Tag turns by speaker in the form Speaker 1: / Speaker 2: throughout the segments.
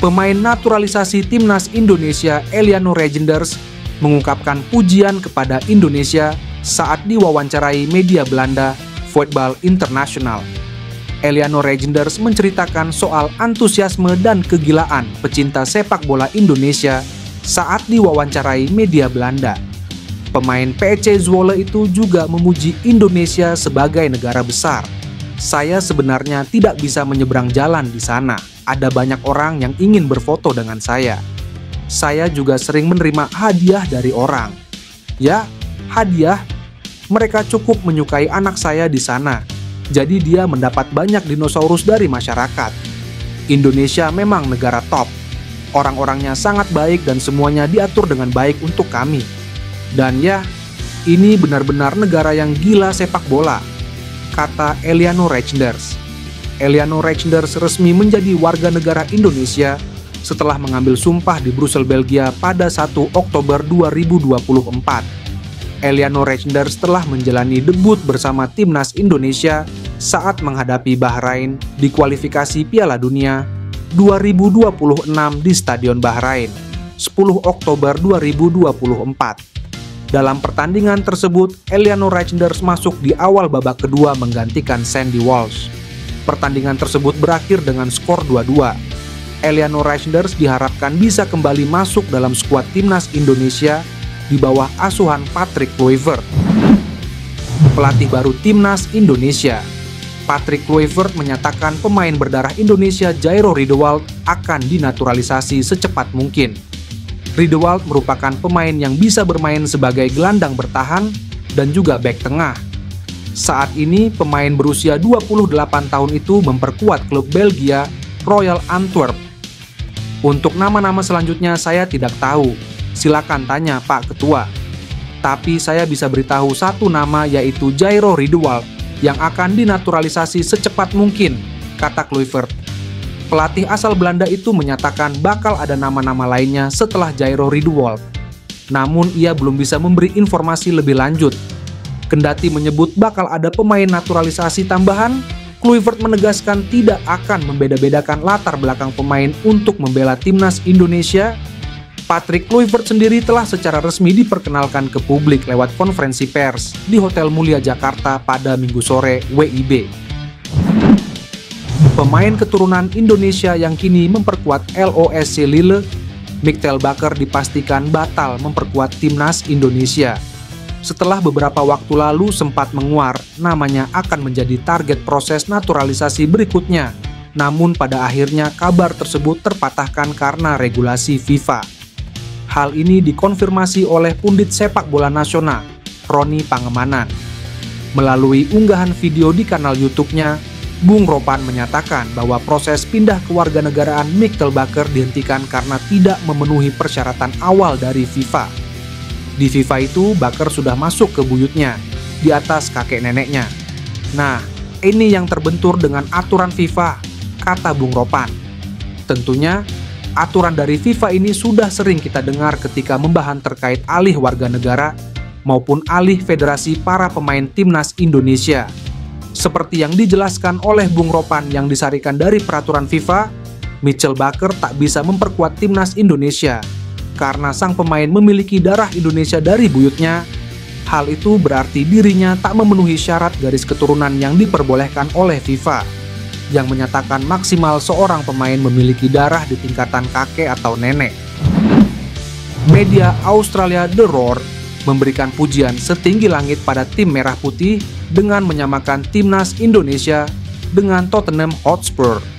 Speaker 1: Pemain naturalisasi timnas Indonesia Eliano Reijnders mengungkapkan pujian kepada Indonesia saat diwawancarai media Belanda Voetbal International. Eliano Reijnders menceritakan soal antusiasme dan kegilaan pecinta sepak bola Indonesia saat diwawancarai media Belanda. Pemain PEC Zwolle itu juga memuji Indonesia sebagai negara besar. Saya sebenarnya tidak bisa menyeberang jalan di sana. Ada banyak orang yang ingin berfoto dengan saya. Saya juga sering menerima hadiah dari orang. Ya, hadiah. Mereka cukup menyukai anak saya di sana. Jadi dia mendapat banyak dinosaurus dari masyarakat. Indonesia memang negara top. Orang-orangnya sangat baik dan semuanya diatur dengan baik untuk kami. Dan ya, ini benar-benar negara yang gila sepak bola, kata Eliano Reijnders. Eliano Reijnders resmi menjadi warga negara Indonesia setelah mengambil sumpah di Brussel, Belgia pada 1 Oktober 2024. Eliano Reijnders telah menjalani debut bersama timnas Indonesia saat menghadapi Bahrain di kualifikasi Piala Dunia 2026 di Stadion Bahrain, 10 Oktober 2024. Dalam pertandingan tersebut, Eliano Reijnders masuk di awal babak kedua menggantikan Sandy Walsh. Pertandingan tersebut berakhir dengan skor 2-2. Eliano Reijnders diharapkan bisa kembali masuk dalam skuad timnas Indonesia di bawah asuhan Patrick Kluivert. Pelatih baru timnas Indonesia, Patrick Kluivert, menyatakan pemain berdarah Indonesia Jairo Riedewald akan dinaturalisasi secepat mungkin. Riedewald merupakan pemain yang bisa bermain sebagai gelandang bertahan dan juga bek tengah. Saat ini pemain berusia 28 tahun itu memperkuat klub Belgia Royal Antwerp. Untuk nama-nama selanjutnya saya tidak tahu. Silakan tanya Pak Ketua. Tapi saya bisa beritahu satu nama, yaitu Jairo Riedewald yang akan dinaturalisasi secepat mungkin, kata Kluivert. Pelatih asal Belanda itu menyatakan bakal ada nama-nama lainnya setelah Jairo Riedewald. Namun ia belum bisa memberi informasi lebih lanjut. Kendati menyebut bakal ada pemain naturalisasi tambahan, Kluivert menegaskan tidak akan membeda-bedakan latar belakang pemain untuk membela timnas Indonesia. Patrick Kluivert sendiri telah secara resmi diperkenalkan ke publik lewat konferensi pers di Hotel Mulia Jakarta pada Minggu sore WIB. Pemain keturunan Indonesia yang kini memperkuat LOSC Lille, Mikkel Bakker, dipastikan batal memperkuat timnas Indonesia. Setelah beberapa waktu lalu sempat menguar, namanya akan menjadi target proses naturalisasi berikutnya. Namun pada akhirnya kabar tersebut terpatahkan karena regulasi FIFA. Hal ini dikonfirmasi oleh pundit sepak bola nasional, Roni Pangemanan. Melalui unggahan video di kanal YouTube-nya, Bung Ropan menyatakan bahwa proses pindah kewarganegaraan Mikkel Bakker dihentikan karena tidak memenuhi persyaratan awal dari FIFA. Di FIFA itu, Bakker sudah masuk ke buyutnya, di atas kakek neneknya. Nah, ini yang terbentur dengan aturan FIFA, kata Bung Ropan. Tentunya, aturan dari FIFA ini sudah sering kita dengar ketika membahas terkait alih warga negara maupun alih federasi para pemain timnas Indonesia. Seperti yang dijelaskan oleh Bung Ropan yang disarikan dari peraturan FIFA, Mikkel Bakker tak bisa memperkuat timnas Indonesia karena sang pemain memiliki darah Indonesia dari buyutnya. Hal itu berarti dirinya tak memenuhi syarat garis keturunan yang diperbolehkan oleh FIFA, yang menyatakan maksimal seorang pemain memiliki darah di tingkatan kakek atau nenek. Media Australia The Roar memberikan pujian setinggi langit pada tim merah putih dengan menyamakan timnas Indonesia dengan Tottenham Hotspur.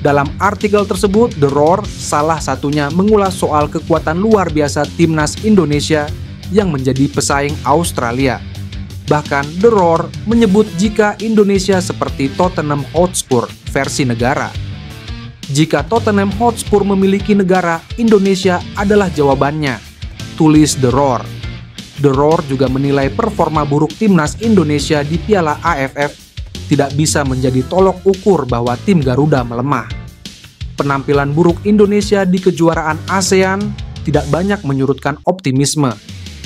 Speaker 1: Dalam artikel tersebut, The Roar salah satunya mengulas soal kekuatan luar biasa timnas Indonesia yang menjadi pesaing Australia. Bahkan The Roar menyebut jika Indonesia seperti Tottenham Hotspur versi negara. Jika Tottenham Hotspur memiliki negara, Indonesia adalah jawabannya, tulis The Roar. The Roar juga menilai performa buruk timnas Indonesia di Piala AFF tidak bisa menjadi tolok ukur bahwa tim Garuda melemah. Penampilan buruk Indonesia di kejuaraan ASEAN tidak banyak menyurutkan optimisme,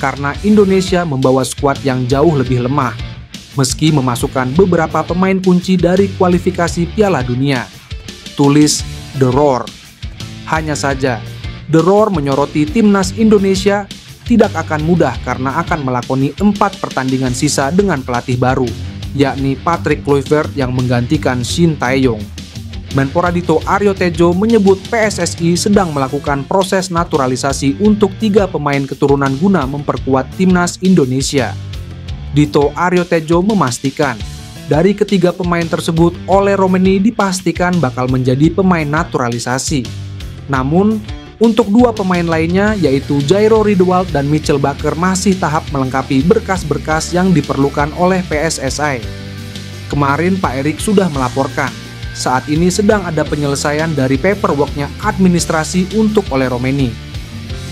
Speaker 1: karena Indonesia membawa skuad yang jauh lebih lemah, meski memasukkan beberapa pemain kunci dari kualifikasi Piala Dunia, tulis The Roar. Hanya saja, The Roar menyoroti timnas Indonesia tidak akan mudah karena akan melakoni 4 pertandingan sisa dengan pelatih baru, yakni Patrick Kluivert yang menggantikan Shin Tae-yong. Menpora Dito Aryo Tejo menyebut PSSI sedang melakukan proses naturalisasi untuk 3 pemain keturunan guna memperkuat timnas Indonesia. Dito Aryo Tejo memastikan, dari ketiga pemain tersebut, Ole Romeni dipastikan bakal menjadi pemain naturalisasi. Namun, untuk 2 pemain lainnya yaitu Jairo Riedewald dan Mitchell Bakker masih tahap melengkapi berkas-berkas yang diperlukan oleh PSSI. Kemarin Pak Erik sudah melaporkan, saat ini sedang ada penyelesaian dari paperworknya administrasi untuk Ole Romeni.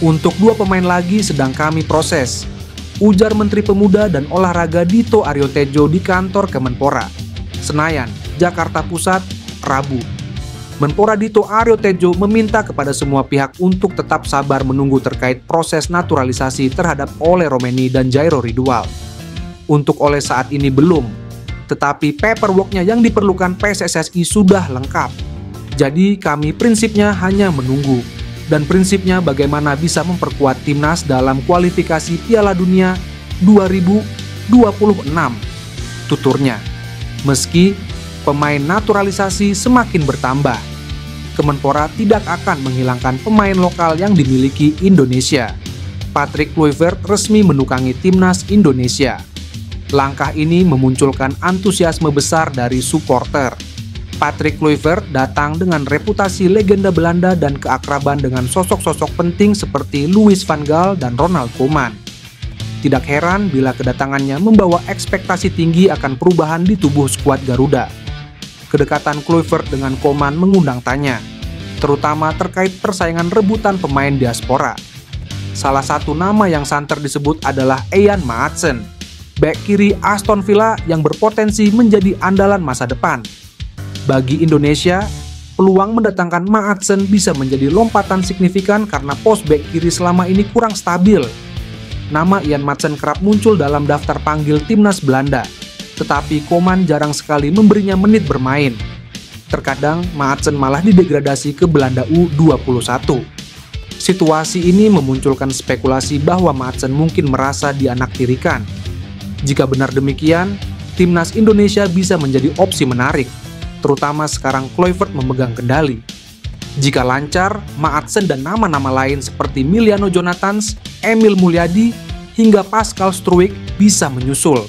Speaker 1: Untuk 2 pemain lagi sedang kami proses, ujar Menteri Pemuda dan Olahraga Dito Aryo Tejo di kantor Kemenpora, Senayan, Jakarta Pusat, Rabu. Menpora Dito Aryo Tejo meminta kepada semua pihak untuk tetap sabar menunggu terkait proses naturalisasi terhadap Ole Romeni dan Jairo Riedewald. Untuk Ole saat ini belum, tetapi paperworknya yang diperlukan PSSI sudah lengkap. Jadi kami prinsipnya hanya menunggu, dan prinsipnya bagaimana bisa memperkuat timnas dalam kualifikasi Piala Dunia 2026, tuturnya. Meski pemain naturalisasi semakin bertambah, Kemenpora tidak akan menghilangkan pemain lokal yang dimiliki Indonesia. Patrick Kluivert resmi menukangi timnas Indonesia. Langkah ini memunculkan antusiasme besar dari supporter. Patrick Kluivert datang dengan reputasi legenda Belanda dan keakraban dengan sosok-sosok penting seperti Louis van Gaal dan Ronald Koeman. Tidak heran bila kedatangannya membawa ekspektasi tinggi akan perubahan di tubuh skuad Garuda. Kedekatan Kluivert dengan Koeman mengundang tanya, terutama terkait persaingan rebutan pemain diaspora. Salah satu nama yang santer disebut adalah Ian Maatsen, bek kiri Aston Villa yang berpotensi menjadi andalan masa depan. Bagi Indonesia, peluang mendatangkan Maatsen bisa menjadi lompatan signifikan karena pos bek kiri selama ini kurang stabil. Nama Ian Maatsen kerap muncul dalam daftar panggil timnas Belanda, tetapi Koeman jarang sekali memberinya menit bermain. Terkadang Maatsen malah didegradasi ke Belanda U21. Situasi ini memunculkan spekulasi bahwa Maatsen mungkin merasa dianaktirikan. Jika benar demikian, timnas Indonesia bisa menjadi opsi menarik, terutama sekarang Kluivert memegang kendali. Jika lancar, Maatsen dan nama-nama lain seperti Miliano Jonathans, Emil Mulyadi, hingga Pascal Struijk bisa menyusul.